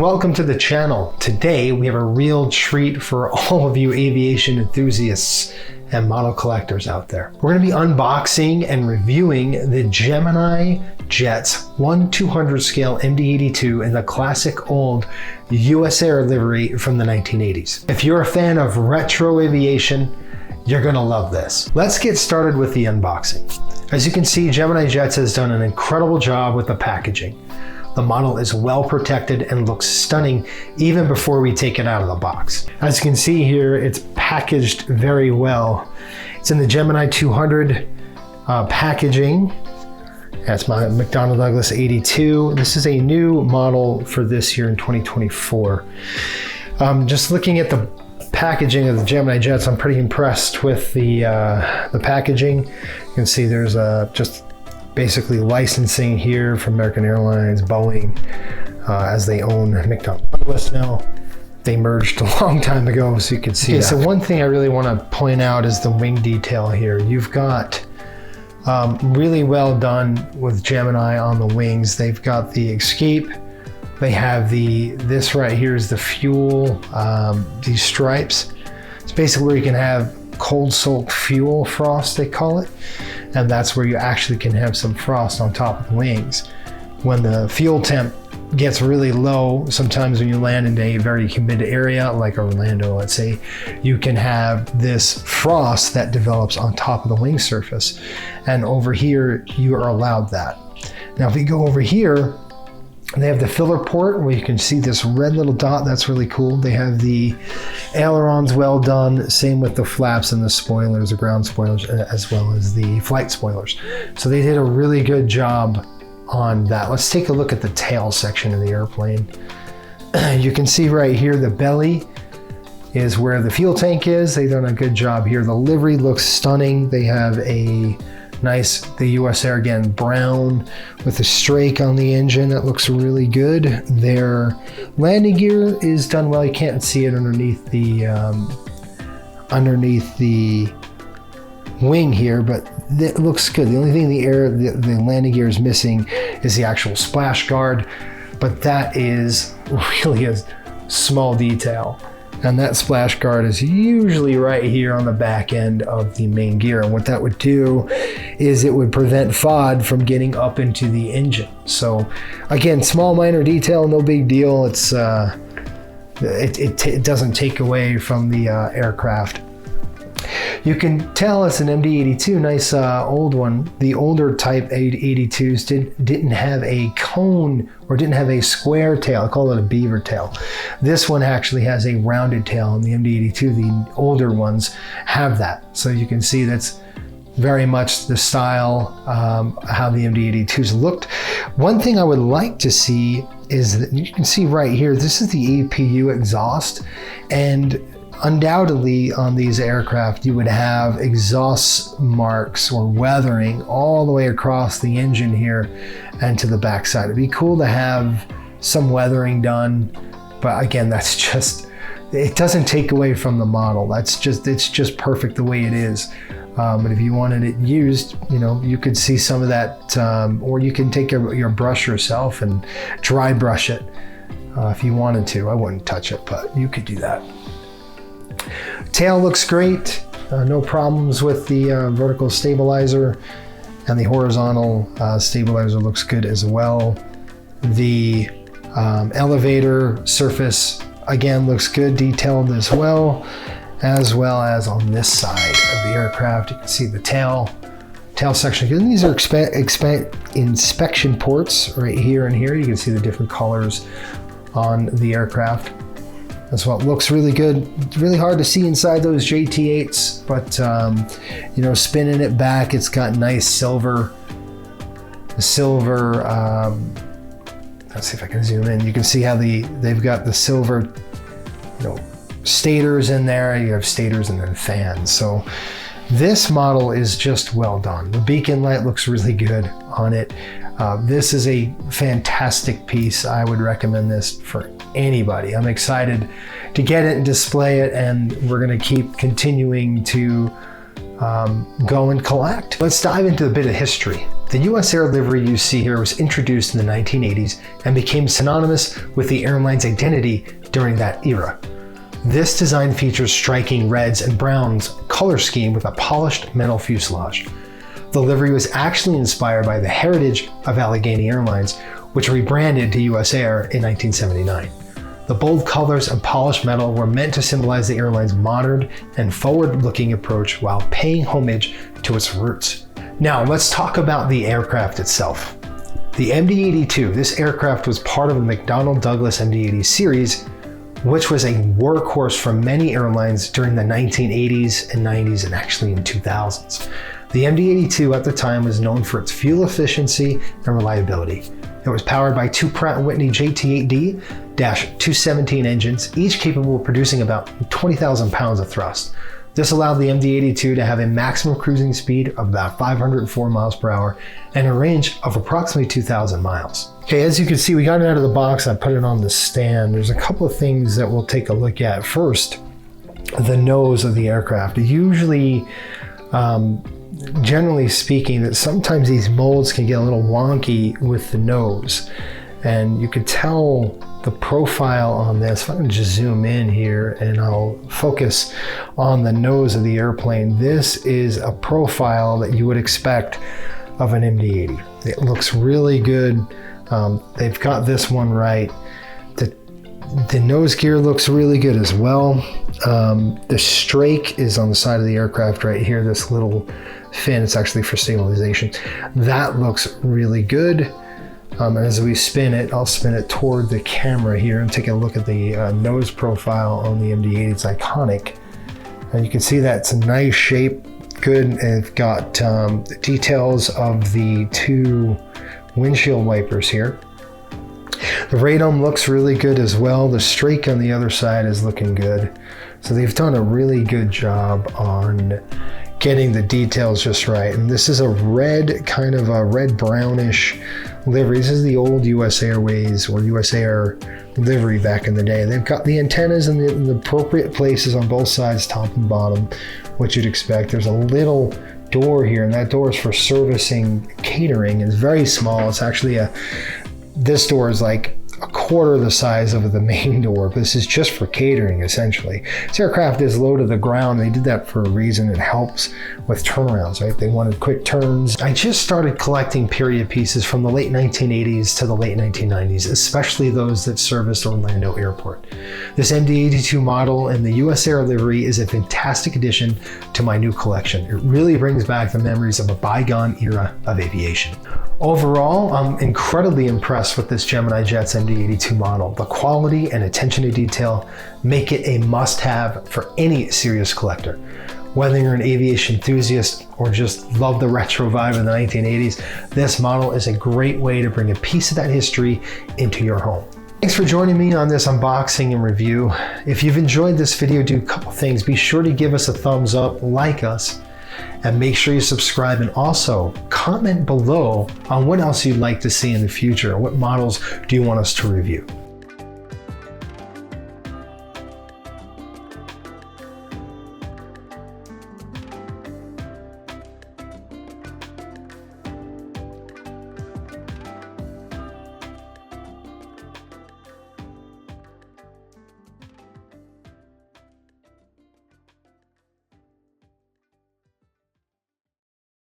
Welcome to the channel. Today we have a real treat for all of you aviation enthusiasts and model collectors out there. We're going to be unboxing and reviewing the Gemini Jets 1/200 scale MD-82 in the classic old USAIR livery from the 1980s. If you're a fan of retro aviation, you're going to love this. Let's get started with the unboxing. As you can see, Gemini Jets has done an incredible job with the packaging. The model is well protected and looks stunning even before we take it out of the box. As you can see here, it's packaged very well. It's in the Gemini 200 packaging. That's my McDonnell Douglas 82. This is a new model for this year in 2024. Just looking at the packaging of the Gemini Jets, I'm pretty impressed with the packaging. You can see there's just basically licensing here from American Airlines, Boeing, as they own McDonnell Douglas now. They merged a long time ago, so you can see that. So one thing I really want to point out is the wing detail here. You've got really well done with Gemini on the wings. They've got the escape. They have this right here is the fuel, these stripes. It's basically where you can have cold soaked fuel frost, they call it. And that's where you actually can have some frost on top of the wings. When the fuel temp gets really low, sometimes when you land in a very humid area like Orlando, let's say, you can have this frost that develops on top of the wing surface. And over here, you are allowed that. Now, if we go over here, they have the filler port where you can see this red little dot. That's really cool. They have the ailerons well done. Same with the flaps and the spoilers, the ground spoilers, as well as the flight spoilers. So they did a really good job on that. Let's take a look at the tail section of the airplane. You can see right here, the belly is where the fuel tank is. They've done a good job here. The livery looks stunning. They have a nice, the USAIR again, brown with a strake on the engine. That looks really good. Their landing gear is done well. You can't see it underneath the wing here, but it looks good. The only thing the landing gear is missing is the actual splash guard, but that is really a small detail. And that splash guard is usually right here on the back end of the main gear. And what that would do is it would prevent FOD from getting up into the engine. So again, small minor detail, no big deal. It's it doesn't take away from the aircraft. You can tell it's an MD-82, nice old one. The older type 82s didn't have a cone or didn't have a square tail. I call it a beaver tail. This one actually has a rounded tail, and the MD-82, the older ones, have that. So you can see that's very much the style, how the MD-82s looked. One thing I would like to see is that you can see right here, this is the APU exhaust, and undoubtedly on these aircraft you would have exhaust marks or weathering all the way across the engine here and to the backside. It'd be cool to have some weathering done, but again, that's just, it doesn't take away from the model. It's just perfect the way it is. But if you wanted it used, you know, you could see some of that, or you can take your brush yourself and dry brush it if you wanted to. I wouldn't touch it, but you could do that. Tail looks great. No problems with the vertical stabilizer, and the horizontal stabilizer looks good as well. The elevator surface again looks good, detailed as well as on this side of the aircraft. You can see the tail section. And these are inspection ports right here and here. You can see the different colors on the aircraft. That's what looks really good. Really hard to see inside those JT8s, but you know, spinning it back, it's got nice silver. Let's see if I can zoom in. You can see how they've got the silver, you know, stators in there. You have stators and then fans. So this model is just well done. The beacon light looks really good on it. This is a fantastic piece. I would recommend this for anybody. I'm excited to get it and display it, and we're going to keep continuing to go and collect. Let's dive into a bit of history. The USAIR livery you see here was introduced in the 1980s and became synonymous with the airline's identity during that era. This design features striking reds and browns color scheme with a polished metal fuselage. The livery was actually inspired by the heritage of Allegheny Airlines, which rebranded to USAIR in 1979. The bold colors and polished metal were meant to symbolize the airline's modern and forward-looking approach while paying homage to its roots. Now let's talk about the aircraft itself. The MD-82, this aircraft was part of the McDonnell Douglas MD-80 series, which was a workhorse for many airlines during the 1980s and 90s and actually in 2000s. The MD-82 at the time was known for its fuel efficiency and reliability. It was powered by two Pratt & Whitney JT8D-217 engines, each capable of producing about 20,000 pounds of thrust. This allowed the MD-82 to have a maximum cruising speed of about 504 miles per hour and a range of approximately 2,000 miles. Okay, as you can see, we got it out of the box. I put it on the stand. There's a couple of things that we'll take a look at. First, the nose of the aircraft. Usually, generally speaking, that sometimes these molds can get a little wonky with the nose, and you could tell the profile on this. If I can just zoom in here and I'll focus on the nose of the airplane, this is a profile that you would expect of an MD-80. It looks really good. They've got this one right. The nose gear looks really good as well. The strake is on the side of the aircraft right here, this little fin. It's actually for stabilization. That looks really good. And as we spin it, I'll spin it toward the camera here and take a look at the nose profile on the MD-80. It's iconic. And you can see that it's a nice shape, good. And it's got the details of the two windshield wipers here. The radome looks really good as well. The strake on the other side is looking good. So they've done a really good job on getting the details just right. And this is a red, kind of a red brownish livery. This is the old US Airways or USAIR livery back in the day. They've got the antennas in the appropriate places on both sides, top and bottom, what you'd expect. There's a little door here, and that door is for servicing catering. It's very small. It's actually this door is like a quarter the size of the main door. This is just for catering, essentially. This aircraft is low to the ground. They did that for a reason. It helps with turnarounds, right? They wanted quick turns. I just started collecting period pieces from the late 1980s to the late 1990s, especially those that serviced Orlando Airport. This MD-82 model and the USAIR livery is a fantastic addition to my new collection. It really brings back the memories of a bygone era of aviation. Overall, I'm incredibly impressed with this Gemini Jets MD-82 model. The quality and attention to detail make it a must-have for any serious collector. Whether you're an aviation enthusiast or just love the retro vibe of the 1980s, this model is a great way to bring a piece of that history into your home. Thanks for joining me on this unboxing and review. If you've enjoyed this video, do a couple things. Be sure to give us a thumbs up, like us, and make sure you subscribe, and also comment below on what else you'd like to see in the future. What models do you want us to review?